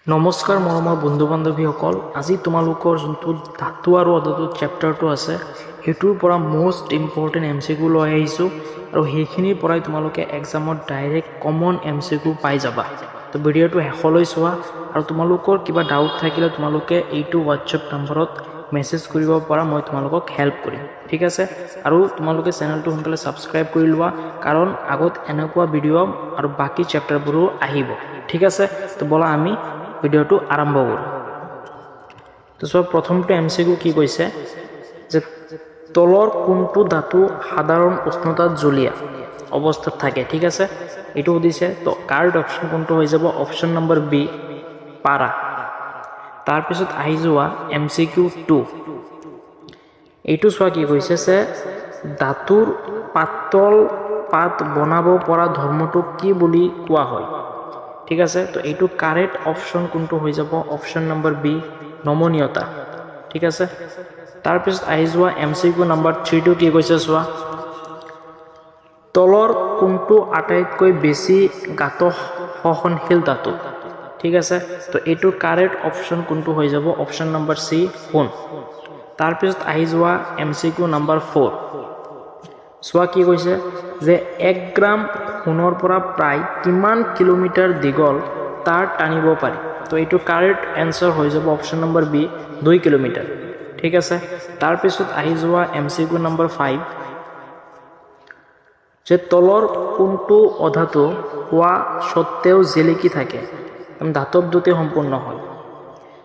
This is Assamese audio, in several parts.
নমস্কাৰ মৰমৰ বন্ধু বান্ধৱীসকল, আজি তোমালোকৰ যোনটো ধাতু আৰু অধাতু চেপ্টাৰটো আছে সেইটোৰ পৰা মোষ্ট ইম্পৰ্টেণ্ট MCQ লৈ আহিছোঁ আৰু সেইখিনিৰ পৰাই তোমালোকে এক্সামত ডাইৰেক্ট কমন MCQ পাই যাবা। তো ভিডিঅ'টো শেষলৈ চোৱা আৰু তোমালোকৰ কিবা ডাউট থাকিলে তোমালোকে এইটো হোৱাটছএপ নম্বৰত মেছেজ কৰিব পৰা, মই তোমালোকক হেল্প কৰিম, ঠিক আছে। আৰু তোমালোকে চেনেলটো সোনকালে ছাবস্ক্ৰাইব কৰি লোৱা, কাৰণ আগত এনেকুৱা ভিডিঅ' আৰু বাকী চেপ্টাৰবোৰো আহিব, ঠিক আছে। তো বলা আমি ভিডিঅ'টো আৰম্ভ কৰোঁ। তো চোৱা, প্ৰথমটো MCQ কি কৈছে যে তলৰ কোনটো ধাতু সাধাৰণ উষ্ণতাত জ্বলীয়া অৱস্থাত থাকে, ঠিক আছে, এইটো সুধিছে। তো কাৰ্ড অপশ্যন কোনটো হৈ যাব? অপশ্যন নম্বৰ বি, পাৰা। তাৰপিছত আহি যোৱা MCQ 2, এইটো চোৱা কি কৈছে যে ধাতুৰ পাতল পাত বনাব পৰা ধৰ্মটোক কি বুলি কোৱা হয়, ঠিক আছে। তো এইটো কাৰেক্ট অপশ্যন কোনটো হৈ যাব? অপশ্যন নম্বৰ বি, নমনীয়তা, ঠিক আছে। তাৰপিছত আহি যোৱা MCQ নম্বৰ 3টো কি কৈছে চোৱা, তলৰ কোনটো আটাইতকৈ বেছি গাত সহনশীল ধাতু, ঠিক আছে। তো এইটোৰ কাৰেক্ট অপশ্যন কোনটো হৈ যাব? অপশ্যন নম্বৰ চি, সোণ। তাৰপিছত আহি যোৱা MCQ নম্বৰ 4, চোৱা কি কৈছে যে 1 গ্ৰাম সোণৰ পৰা প্ৰায় কিমান কিলোমিটাৰ দীঘল তাঁৰ টানিব পাৰি। তো এইটো কাৰেক্ট এনচাৰ হৈ যাব অপশ্যন নম্বৰ বি, 2 কিলোমিটাৰ, ঠিক আছে। তাৰপিছত আহি যোৱা MCQ নম্বৰ 5, যে তলৰ কোনটো অধাতু হোৱা সত্ত্বেও জিলিকি থাকে, ধাতৱ দ্যুতি সম্পূৰ্ণ হয়।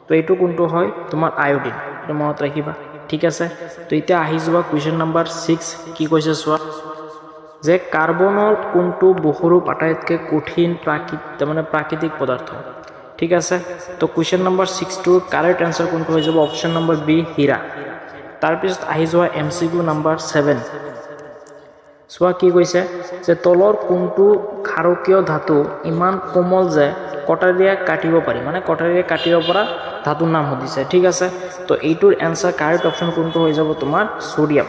তো এইটো কোনটো হয়? তোমাৰ আয়োডিন, এইটো মনত ৰাখিবা, ঠিক আছে। তো এতিয়া আহি যোৱা কুৱেশ্যন নম্বৰ 6, কি কৈছে চোৱা, যে কাৰ্বনৰ কোনটো বহুৰূপ আটাইতকৈ কঠিন প্ৰাকৃতিক পদাৰ্থ, ঠিক আছে। তো কুৱেশ্যন নম্বৰ 6টোৰ কাৰেক্ট এনচাৰ কোনটো হৈ যাব? অপশ্যন নম্বৰ বি, হীৰা। তাৰপিছত আহি যোৱা MCQ নম্বৰ 7, চোৱা কি কৈছে যে তলৰ কোনটো ক্ষাৰকীয় ধাতু ইমান কোমল যে কটাৰীয়ে কাটিব পাৰি, কটাৰীয়ে কাটিব পৰা ধাতুৰ নাম সুধিছে, ঠিক আছে। তো এইটোৰ এনচাৰ কাৰেক্ট অপশ্যন কোনটো হৈ যাব? তোমাৰ সোডিয়াম।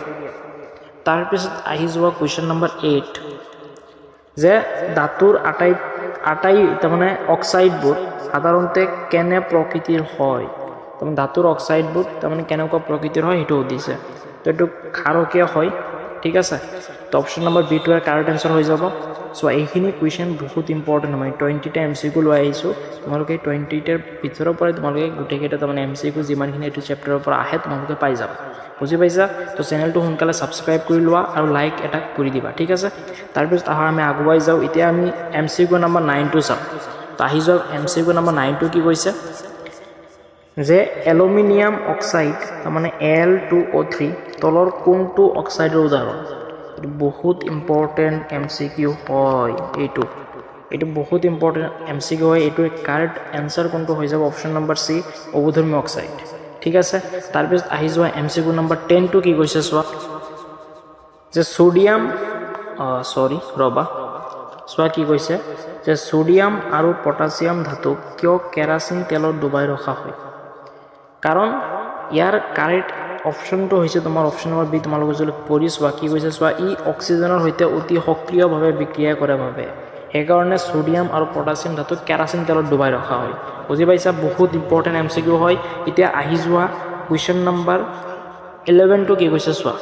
তাৰপিছত আহি যোৱা কুৱেশ্যন নম্বৰ 8, যে ধাতুৰ অক্সাইডবোৰ সাধাৰণতে কেনে প্ৰকৃতিৰ হয়, ধাতুৰ অক্সাইডবোৰ কেনেকুৱা প্ৰকৃতিৰ হয় সেইটো সুধিছে। তো এইটো ক্ষাৰকীয় হয়, ঠিক আছে। তো অপশ্যন নম্বৰ বিটো কাৰেক্ট এনচাৰ হৈ যাব। চ' এইখিনি কুৱেশ্যন বহুত ইম্পৰ্টেণ্ট হয়, 20টা MCQ লৈ আহিছোঁ। তোমালোকে 20টাৰ ভিতৰৰ পৰাই তোমালোকে গোটেইকেইটা MCQ যিমানখিনি এইটো চেপ্টাৰৰ পৰা আহে তোমালোকে পাই যাবা, বুজি পাইছা। তো চেনেলটো সোনকালে ছাবস্ক্ৰাইব কৰি লোৱা আৰু লাইক এটা কৰি দিবা, ঠিক আছে। তাৰপিছত আমি আগুৱাই যাওঁ। এতিয়া আমি MCQ নম্বৰ 9টো চাওঁ। তো আহি যাওক MCQ নম্বৰ 9টো কি কৈছে, যে এলুমিনিয়াম অক্সাইড Al2O3 তলৰ কোনটো অক্সাইডৰ উদাহৰণ? এইটো বহুত ইম্পৰ্টেণ্ট MCQ হয়, এইটো বহুত ইম্পৰ্টেণ্ট MCQ হয়। এইটোৰ কাৰেক্ট এনচাৰ কোনটো হৈ যাব? অপশ্যন নম্বৰ চি, অৱধৰ্মী অক্সাইড, ঠিক আছে। তাৰপিছত আহি যোৱা MCQ নম্বৰ 10টো কি কৈছে চোৱা, যে চোৱা কি কৈছে, যে সোডিয়াম আৰু পটাছিয়াম ধাতু কিয় কেৰাচিন তেলত ডুবাই ৰখা হয়? কাৰণ ইয়াৰ কাৰেক্ট অপশ্যনটো হৈছে তোমাৰ অপশ্যন নম্বৰ বি। তোমালোকে যদি পঢ়ি চোৱা কি কৈছে চোৱা, ই অক্সিজেনৰ সৈতে অতি সক্ৰিয়ভাৱে বিক্ৰিয়া কৰে বাবে, সেইকাৰণে সোডিয়াম আৰু পটাছিয়াম ধাতু কেৰাচিন তেলত ডুবাই ৰখা হয়, বুজি পাইছা। বহুত ইম্পৰ্টেণ্ট MCQ হয়। এতিয়া আহি যোৱা কুৱেশ্যন নম্বৰ 11টো কি কৈছে চোৱা,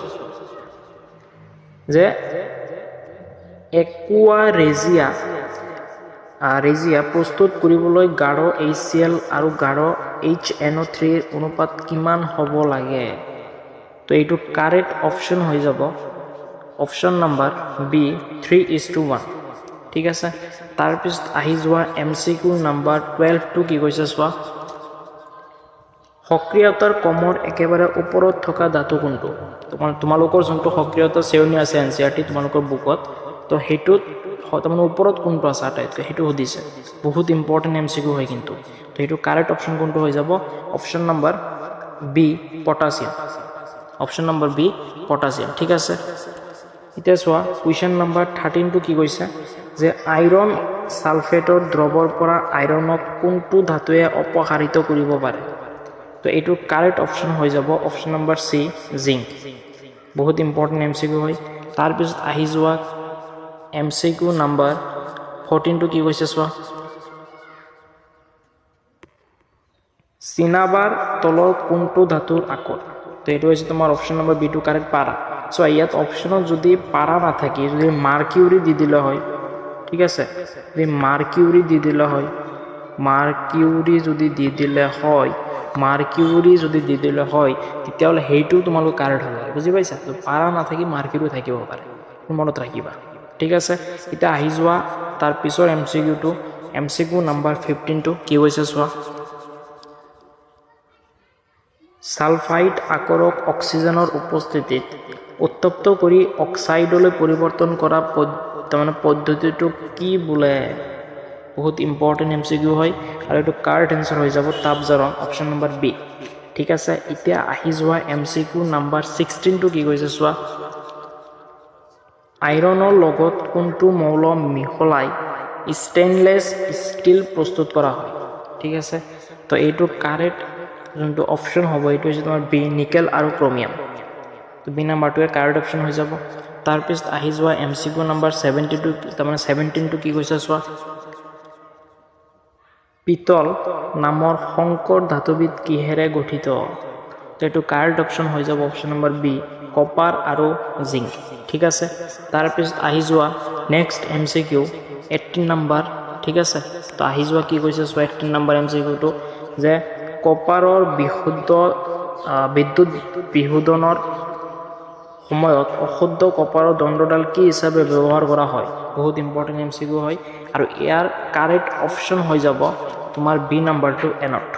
যে একুয়া ৰেজিয়া প্ৰস্তুত কৰিবলৈ গাঢ় HCl আৰু গাঢ় HNO3 অনুপাত কিমান হ'ব লাগে? তো এইটো কাৰেক্ট অপশ্যন হৈ যাব অপশ্যন নম্বৰ বি, 3:1, ঠিক আছে। তাৰপিছত আহি যোৱা MCQ নম্বৰ 12টো কি কৈছে চোৱা, সক্ৰিয়তাৰ কমৰ একেবাৰে ওপৰত থকা ধাতু কোনটো? তোমালোকৰ যোনটো সক্ৰিয়তা শ্ৰেণী আছে NCERT তোমালোকৰ বুকত, তো সেইটোত ওপৰত কোনটো আছে আটাইতকৈ, সেইটো সুধিছে। বহুত ইম্পৰ্টেণ্ট MCQ হয় কিন্তু। তো সেইটো কাৰেক্ট অপশ্যন কোনটো হৈ যাব? Option number B, potassium, option number B, potassium, ঠিক আছে। এতিয়া চোৱা কুৱেশ্যন নম্বৰ 13টো কি কৈছে, যে আইৰণ ছালফেটৰ দ্ৰৱৰ পৰা আইৰণক কোনটো ধাতুৱে অপসাৰিত কৰিব পাৰে? তো এইটোৰ কাৰেক্ট অপশ্যন হৈ যাব অপশ্যন নম্বৰ চি, জিংক। বহুত ইম্পৰ্টেণ্ট MCQ হয়। তাৰপিছত আহি যোৱা MCQ নম্বৰ 14টো কি কৈছে চোৱা, চিনাবাৰ তলৰ কোনটো ধাতুৰ আকৰ তো এইটো হৈছে তোমাৰ option number B to correct পাৰা সো ইয়াত অপশনত যদি পাৰা নাথাকি যদি মার্কিউরি দি দিলে হয় ঠিক আছে যদি মার্কিউরি দি দিলে হয় মার্কিউরি যদি দি দিলে হয় তেতিয়াহ'লে সেইটোও তোমালোক কারেক্ট হ'ব বুজি পাইছা তো পাৰা নাথাকি মাৰ্কিউৰি থাকিব পাৰে মনত ৰাখিবা ঠিক আছে এটা আহি যোৱা তাৰ পিছৰ এমসিকিউ নাম্বাৰ 15 টো কি হৈছে চোৱা সালফাইড আকৰক অক্সিজেনৰ উপস্থিতিত উত্তপ্ত কৰি অক্সাইডলৈ পৰিৱৰ্তন কৰা পদ্ধতিটো কি বোলে বহুত ইম্পৰ্টেণ্ট এমসিকিউ হয় আৰু এইটো কাৰেক্ট এনসাৰ হৈ যাব তাপজাৰণ অপশন নম্বৰ বি ঠিক আছে এতিয়া আহি যোৱা এমসিকিউ নাম্বাৰ 16 টো কি কৈছে চোৱা আইৰণৰ লগত কোনটো মৌল মিহলাই স্টেইনলেছ ষ্টীল প্ৰস্তুত কৰা হয় ঠিক আছে তো এইটো কাৰেক্ট যোনটো অপশন হ'ব এইটো হৈছে তোমাৰ বি নিকেল আৰু ক্ৰোমিয়াম তো বি নাম্বাৰটোৱে কাৰেক্ট অপশন হৈ যাব তাৰপিছত আহি যোৱা এমসিকিউ নাম্বাৰ 72 তাৰমানে 17 টো কি কৈছে চোৱা পিতল নামৰ সংকৰ ধাতুবিধ কিহেৰে গঠিত তো এইটো কাৰেক্ট অপশন হৈ যাব অপশন নম্বৰ বি কপাৰ আৰু জিংক ঠিক আছে তাৰপিছত আহি যোৱা নেক্সট এমসিকিউ 18 নাম্বাৰ ঠিক আছে তো আহি যোৱা কি কৈছে চোৱা 18 নাম্বাৰ এমসিকিউটো যে কপাৰৰ বিদ্যুৎ বিশোধনৰ সময়ত অশুদ্ধ কপাৰৰ দণ্ডডাল কি হিচাপে ব্যৱহাৰ কৰা হয় বহুত ইম্পৰ্টেণ্ট এমসিকিউ হয় আৰু ইয়াৰ কাৰেক্ট অপশন হৈ যাব তোমাৰ বি নাম্বাৰটো এনট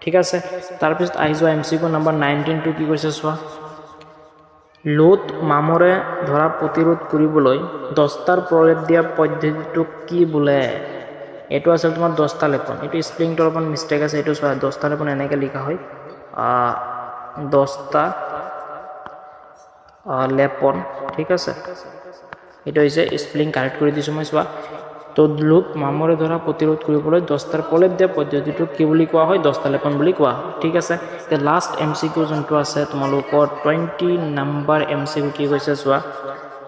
ঠিক আছে তাৰপিছত আহি যোৱা এমসিকিউ নাম্বাৰ 19 টো কি কৈছে চোৱা লোট মামৰে ধৰা প্ৰতিৰোধ কৰিবলৈ দস্তাৰ প্ৰলেপ দিয়া পদ্ধতিটো কি বোলে এইটো আছে তোমাৰ দস্তা লেপন এইটো স্প্লিংটোৰ অকণ মিষ্টেক আছে এইটো চোৱা দস্তা লেপন এনেকৈ লিখা হয় দস্তা লেপন ঠিক আছে এইটো হৈছে স্প্লিং কারেক্ট কৰি দিছোঁ মই চোৱা তো লোট মামৰে ধৰা প্ৰতিৰোধ কৰিবলৈ দস্তাৰ প্ৰলেপ দিয়া পদ্ধতিটো কি বুলি কোৱা হয় দস্তা লেপন বুলি কোৱা হয় ঠিক আছে তে লাষ্ট এমসিকিউ যোনটো আছে তোমালোকৰ 20 নাম্বাৰ এমসিকিউ কি কৈছে চোৱা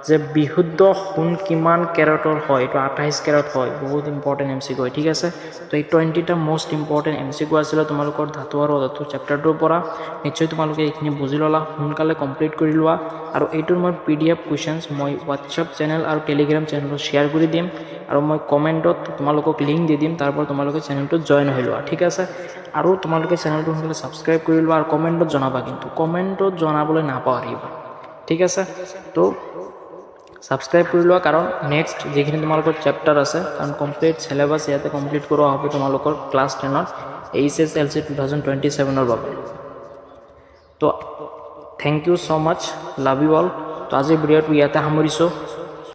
যে বিশুদ্ধ সোণ কিমান কেৰেটৰ হয় এইটো 28 কেৰেট হয় বহুত ইম্পৰ্টেণ্ট এমসিকিউ হয় ঠিক আছে তো এই 20টা মোস্ট ইম্পৰ্টেণ্ট এমসিকিউ আছিল তোমালোকৰ ধাতু আৰু অধাতু চেপ্টাৰটোৰ পৰা নিশ্চয় তোমালোকে এইখিনি বুজি ল'লা সোনকালে কমপ্লিট কৰি লোৱা আৰু এইটোৰ মই PDF কুৱেশ্যনছ মই হোৱাটছআপ চেনেল আৰু টেলিগ্ৰাম চেনেলত শ্বেয়াৰ কৰি দিম আৰু মই কমেণ্টত তোমালোকক লিংক দি দিম তাৰ পৰা তোমালোকে চেনেলটোত জইন হৈ লোৱা ঠিক আছে আৰু তোমালোকে চেনেলটো সোনকালে ছাবস্ক্ৰাইব কৰি লোৱা আৰু কমেণ্টত জনাবা কিন্তু কমেণ্টত জনাবলৈ নাপাহৰিবা ঠিক আছে তো সাবস্ক্ৰাইব কৰি লোৱা কাৰণ নেক্সট যিখিনি তোমালোকৰ চেপ্টাৰ আছে কাৰণ কমপ্লিট সিলেবাস ইয়াতে কমপ্লিট কৰা হ'ব তোমালোকৰ ক্লাছ 10ত HSLC 2027 বাবে তো thank you so much love you all তো আজি ভিডিঅ'টো ইয়াতে সামৰিছোঁ